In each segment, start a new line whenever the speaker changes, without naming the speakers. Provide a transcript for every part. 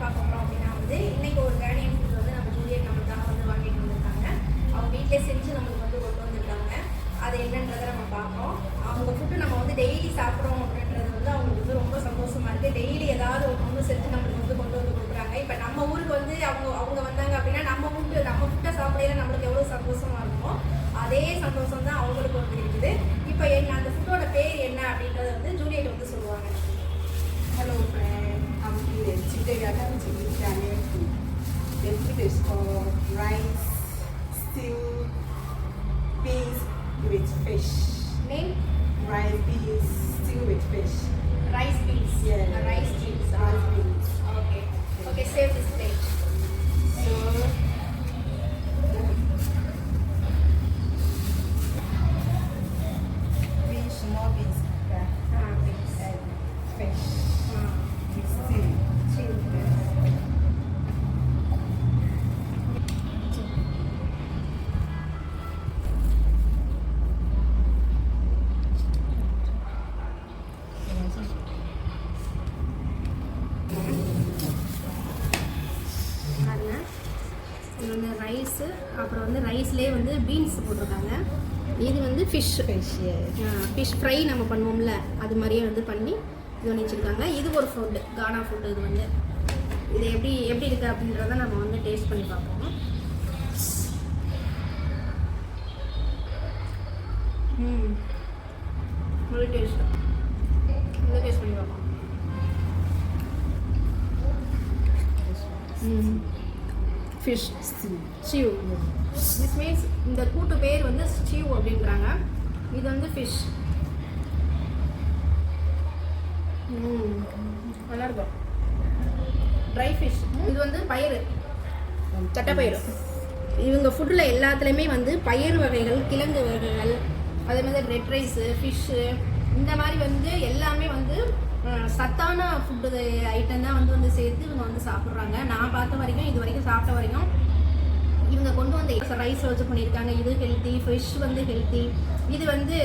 பார்க்க போகிறோம் அப்படின்னா வந்து இன்னைக்கு ஒரு கேனியன் ஃபுட் வந்து நம்ம ஜூலியட் நம்மளுக்காக வந்து வாங்கிட்டு வந்திருக்காங்க. அவங்க வீட்டிலே செஞ்சு நம்மளுக்கு வந்து கொண்டு வந்திருக்காங்க. அது என்னன்றதை நம்ம பார்ப்போம். அவங்க ஃபுட்டு நம்ம வந்து டெய்லி சாப்பிட்றோம் அப்படின்றது வந்து அவங்களுக்கு வந்து ரொம்ப சந்தோஷமா இருக்குது. டெய்லி ஏதாவது ஒன்று செஞ்சு நம்மளுக்கு வந்து கொண்டு வந்து கொடுக்குறாங்க. இப்போ நம்ம ஊருக்கு வந்து அவங்க வந்தாங்க அப்படின்னா நம்ம ஃபுட்டை சாப்பிடையில நம்மளுக்கு எவ்வளோ சந்தோஷமா இருக்குமோ அதே சந்தோஷம் தான் அவங்களுக்கு வந்து இருக்குது. இப்போ அந்த ஃபுட்டோட பேர் என்ன அப்படின்றத வந்து ஜூலியட் வந்து சொல்லுவாங்க.
Hello friend, I'm Juliet. Today we are going to eat Ghanaian food. The food is called rice, stew, beans with fish.
Name?
Rice, beans, stew with fish.
Rice beans.
Yeah.
Rice beans.
Rice beans.
Okay, save this plate.
So, beans, small beans,
Beans.
and fish with stew.
Stew. இது வந்து rice, அப்புறம் வந்து ரைஸ்லேயே வந்து beans போட்டிருக்காங்க. இது வந்து fish fish fry நம்ம பண்ணுவோம்ல அது மாதிரியே வந்து பண்ணி இது பண்ணி வச்சுருக்காங்க. இது ஒரு ஃபுட்டு, கானா ஃபுட்டு. இது வந்து இது எப்படி இருக்குது அப்படின்றத நம்ம வந்து டேஸ்ட் பண்ணி பார்ப்போம். நல்ல டேஸ்ட்டு. நல்லா டேஸ்ட் பண்ணி பார்ப்போம். Fish stew. திஸ் மீன்ஸ் இந்த கூட்டு பேர் வந்து ஸ்டியூ அப்படின்றாங்க. இது வந்து ஃபிஷ். நல்லா இருக்கும். Try fish. இது வந்து பயிறு, தட்டைப்பயிறு. இவங்க ஃபுட்டில் எல்லாத்துலேயுமே வந்து பயிர் வகைகள், கிழங்கு வகைகள், அதே மாதிரி ரெட் ரைஸு, ஃபிஷ்ஷு, இந்த மாதிரி வந்து எல்லாமே வந்து சத்தான ஃபுட்டு ஐட்டம் தான் வந்து சேர்த்து இவங்க வந்து சாப்பிட்றாங்க. நான் பார்த்த வரைக்கும், இது வரைக்கும் சாப்பிட்ட வரைக்கும் இவங்க கொண்டு வந்து ரைஸ் வச்சு பண்ணியிருக்காங்க. இது ஹெல்த்தி, ஃபிஷ் வந்து ஹெல்த்தி. இது வந்து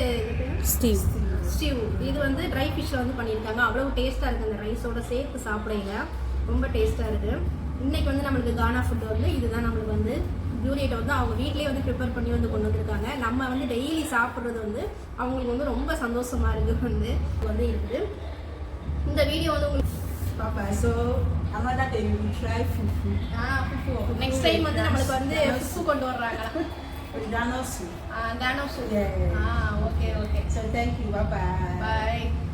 ஸ்டியூ. இது வந்து ட்ரை ஃபிஷ்ஷில் வந்து பண்ணியிருக்காங்க. அவ்வளோ டேஸ்ட்டாக இருக்குது. அந்த ரைஸோட சேர்த்து சாப்பிடுங்க, ரொம்ப டேஸ்ட்டாக இருக்குது. இன்றைக்கி வந்து நம்மளுக்கு கானா ஃபுட்டு வந்து இதுதான் நம்மளுக்கு வந்து ஜூலியட் வந்து அவங்க வீட்லேயே வந்து ப்ரிப்பேர் பண்ணி வந்து கொண்டு வந்திருக்காங்க. நம்ம வந்து டெய்லி சாப்பிட்றது வந்து அவங்களுக்கு வந்து ரொம்ப சந்தோஷமாக இருக்குது வந்து இருக்குது. இந்த வீடியோ வந்து உங்களுக்கு
Papa, so another day we will try fufu.
fufu. Next time வந்து நம்மளுக்கு வந்து fufu கொண்டு வர்றாங்க.
Ganosu.
Ganosu.
Yeah.
Okay.
So thank you. Bye bye.
Bye.